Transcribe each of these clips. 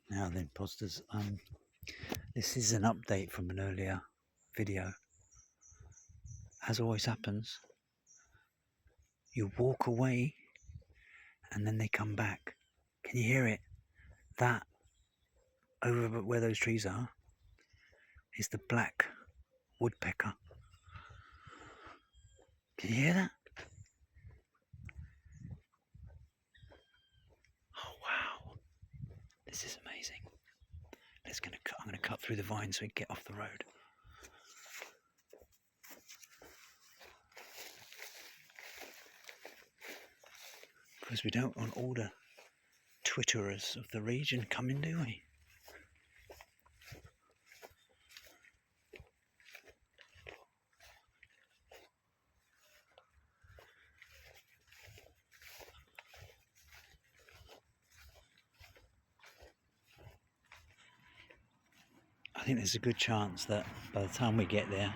Now then, posters, this is an update from an earlier video. As always happens, you walk away and then they come back. Can you hear it? That, over where those trees are, is the black woodpecker. Can you hear that? Oh wow, this is amazing. I'm gonna cut through the vines so we can get off the road. Because we don't want all the Twitterers of the region coming, do we? I think there's a good chance that by the time we get there,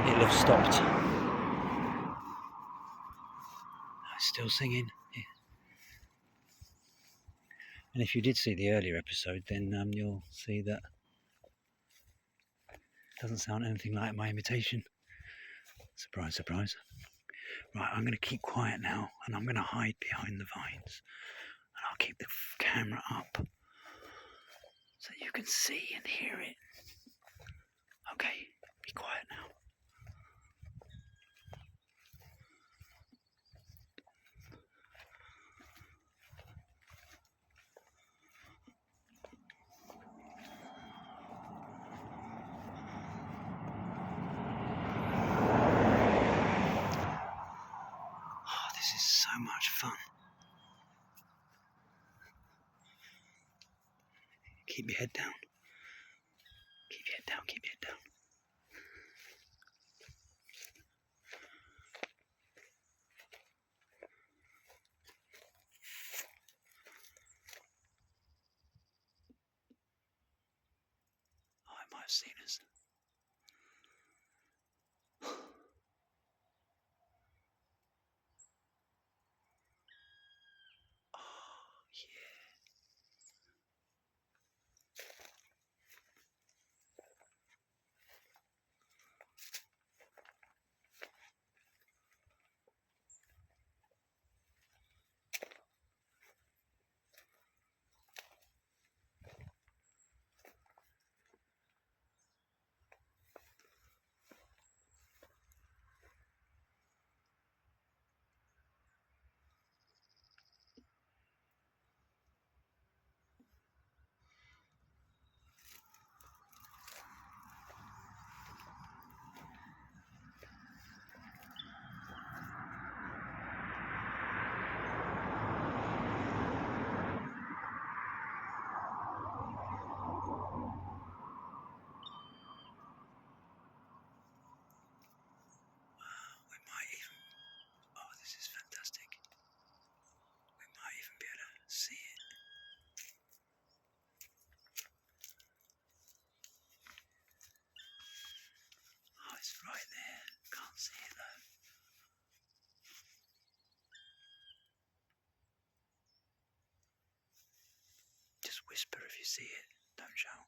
it'll have stopped. It's still singing. Yeah. And if you did see the earlier episode, then you'll see that it doesn't sound anything like my imitation. Surprise, surprise. Right, I'm going to keep quiet now, and I'm going to hide behind the vines. And I'll keep the camera up so you can see and hear it. Okay, be quiet now. Oh, this is so much fun. Keep your head down. Keep your head down, keep your head down. Oh, I might have seen us. Oh, yeah. This is fantastic. We might even be able to see it. Oh, it's right there. Can't see it though. Just whisper if you see it. Don't shout.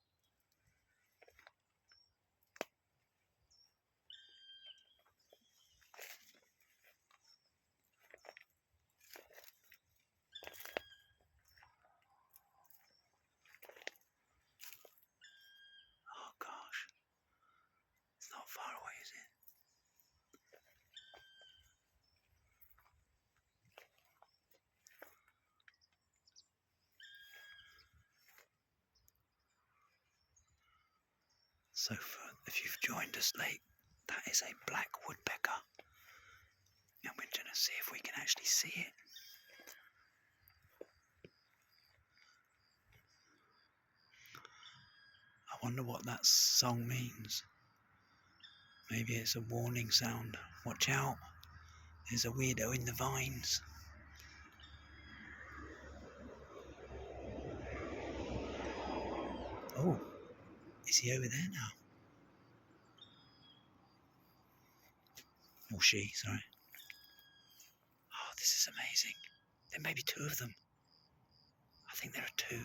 Oh gosh. It's not far away, is it? So if you've joined us late, that is a black woodpecker. And we're going to see if we can actually see it. I wonder what that song means. Maybe it's a warning sound. Watch out. There's a weirdo in the vines. Oh, is he over there now? Or she, sorry. Oh, this is amazing. There may be two of them. I think there are two.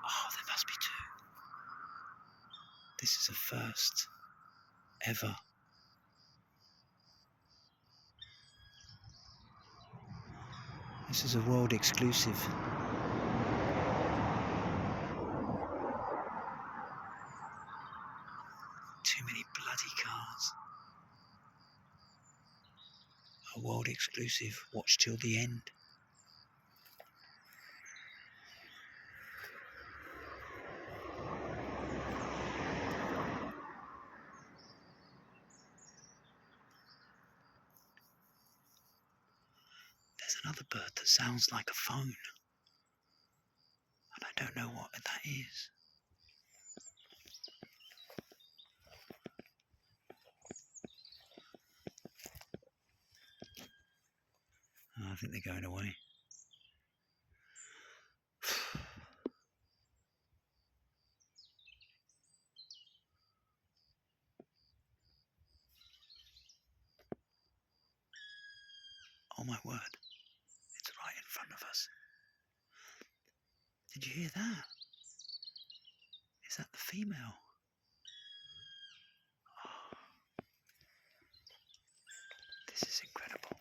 Oh, there must be two. This is a first ever. This is a world exclusive. Too many bloody cars. A world exclusive. Watch till the end. There's another bird that sounds like a phone. And I don't know what that is. Oh, I think they're going away. Oh my word. It's right in front of us. Did you hear that? Is that the female? Oh, this is incredible.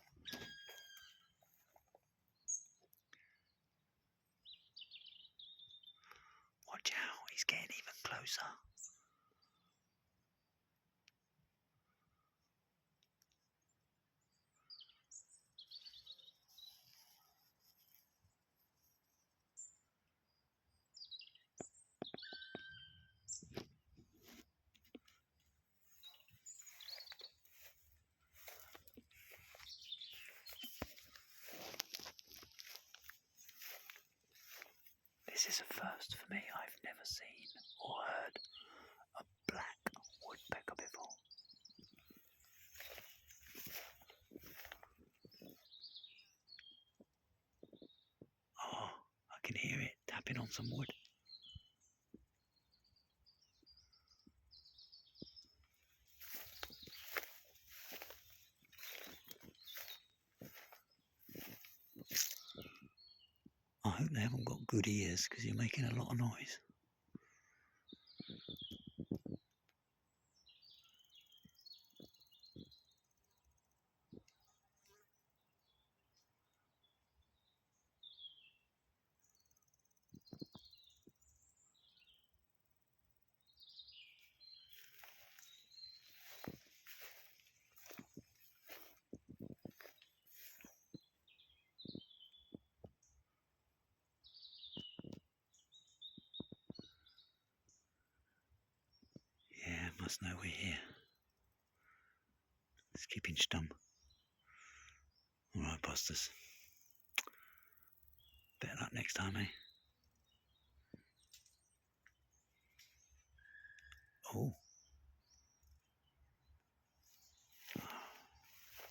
Watch out, he's getting even closer. This is a first for me. I've never seen or heard a black woodpecker before. Oh, I can hear it tapping on some wood. I hope they haven't got good ears because you're making a lot of noise. Yeah, must know we're here. Let's keep in stum. Alright, posters. Better luck next time, eh? Oh.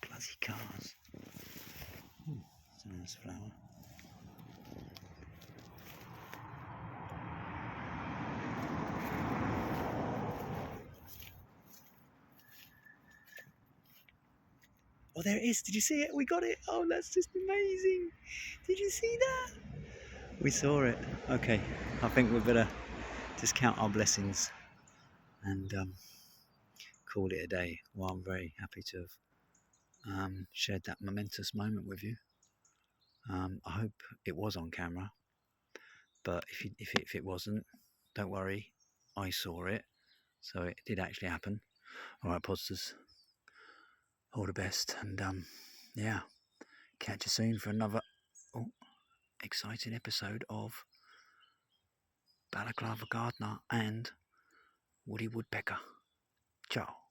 Bloody cars. Ooh, that's a nice flower. Oh, there it is. Did you see it? We got it. Oh, that's just amazing. Did you see that? We saw it. Okay, I think we better just count our blessings and call it a day. Well, I'm very happy to have shared that momentous moment with you. I hope it was on camera, but if it wasn't, don't worry. I saw it, so it did actually happen. All right, posters. All the best, and yeah, catch you soon for another exciting episode of Balaclava Gardener and Woody Woodpecker. Ciao.